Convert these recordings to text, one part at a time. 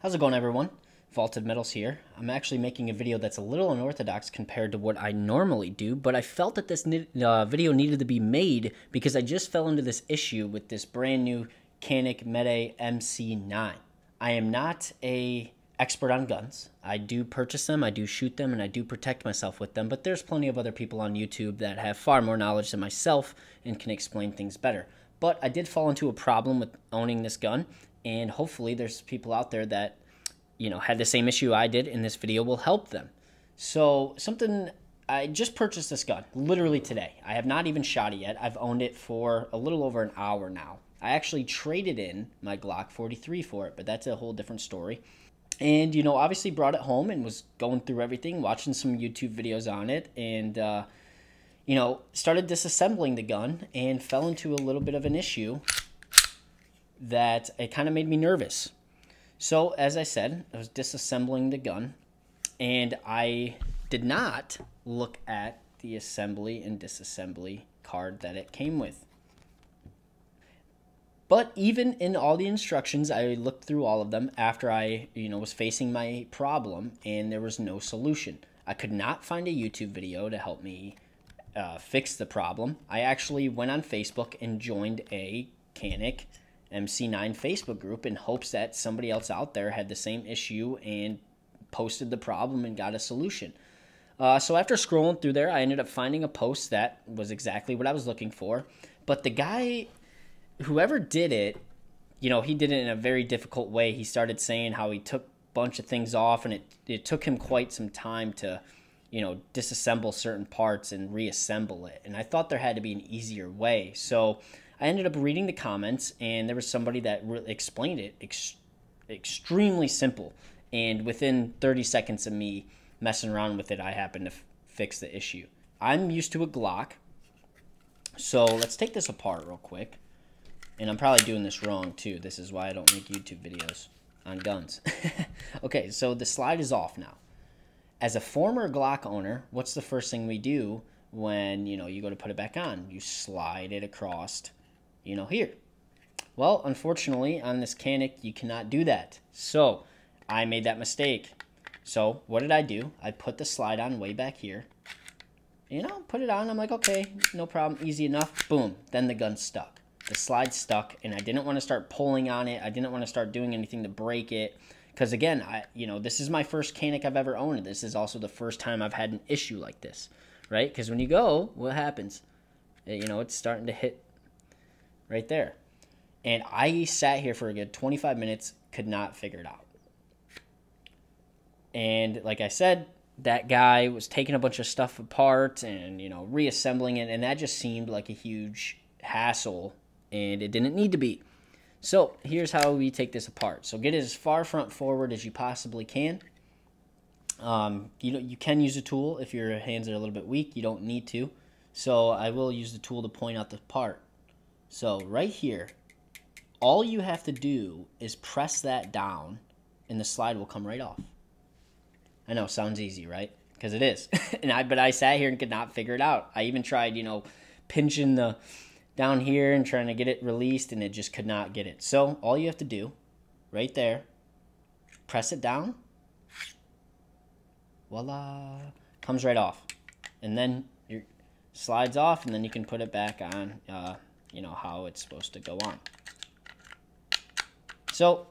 How's it going, everyone? Vaulted Metals here. I'm actually making a video that's a little unorthodox compared to what I normally do, but I felt that this video needed to be made because I just fell into this issue with this brand new Canik METE MC9. I am not an expert on guns. I do purchase them, I do shoot them, and I do protect myself with them, but there's plenty of other people on YouTube that have far more knowledge than myself and can explain things better. But I did fall into a problem with owning this gun, and hopefully there's people out there that, had the same issue I did, and this video will help them. So I just purchased this gun literally today. I have not even shot it yet. I've owned it for a little over an hour now. I actually traded in my Glock 43 for it, but that's a whole different story. And, obviously brought it home and was going through everything, watching some YouTube videos on it, and, started disassembling the gun and fell into a little bit of an issue that it kind of made me nervous. So, as I said, I was disassembling the gun, and I did not look at the assembly and disassembly card that it came with. But even in all the instructions, I looked through all of them after I, was facing my problem, and there was no solution. I could not find a YouTube video to help me fix the problem. I actually went on Facebook and joined a Canik MC9 Facebook group in hopes that somebody else out there had the same issue and posted the problem and got a solution. So after scrolling through there, I ended up finding a post that was exactly what I was looking for. But the guy, whoever did it, he did it in a very difficult way. He started saying how he took a bunch of things off, and it took him quite some time to, disassemble certain parts and reassemble it. And I thought there had to be an easier way. So I ended up reading the comments, and there was somebody that explained it extremely simple. And within 30 seconds of me messing around with it, I happened to fix the issue. I'm used to a Glock. So let's take this apart real quick. And I'm probably doing this wrong too. This is why I don't make YouTube videos on guns. Okay, so the slide is off now. As a former Glock owner, what's the first thing we do when, you go to put it back on? You slide it across, here. Well, unfortunately, on this Canik, you cannot do that. So I made that mistake. So what did I do? I put the slide on way back here. Put it on. I'm like, okay, no problem, easy enough. Boom. Then the gun's stuck. The slide's stuck, and I didn't want to start pulling on it. I didn't want to start doing anything to break it. Because, again, this is my first Canik I've ever owned. This is also the first time I've had an issue like this, right? Because when you go, what happens? It's starting to hit right there. And I sat here for a good 25 minutes, could not figure it out. And like I said, that guy was taking a bunch of stuff apart and, reassembling it, and that just seemed like a huge hassle, and it didn't need to be. So here's how we take this apart. So get it as far front forward as you possibly can. You can use a tool if your hands are a little bit weak. You don't need to. So I will use the tool to point out the part. So right here, all you have to do is press that down, and the slide will come right off. I know, sounds easy, right? Because it is. But I sat here and could not figure it out. I even tried, pinching the down here and trying to get it released, and it just could not get it. So all you have to do, right there, press it down. Voila. Comes right off. And then your slides off, and then you can put it back on, how it's supposed to go on. So,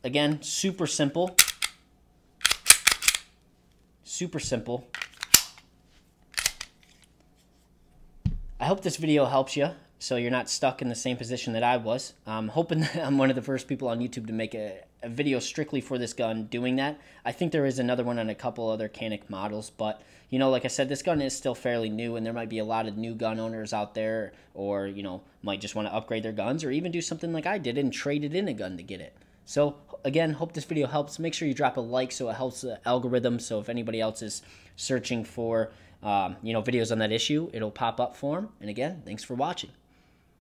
again, super simple. Super simple. I hope this video helps you so you're not stuck in the same position that I was. I'm hoping that I'm one of the first people on YouTube to make a video strictly for this gun doing that. I think there is another one on a couple other Canik models, but, like I said, this gun is still fairly new, and there might be a lot of new gun owners out there, or, might just want to upgrade their guns, or even do something like I did and traded in a gun to get it. So, again, hope this video helps. Make sure you drop a like so it helps the algorithm, so if anybody else is searching for videos on that issue, it'll pop up for them. And again, thanks for watching.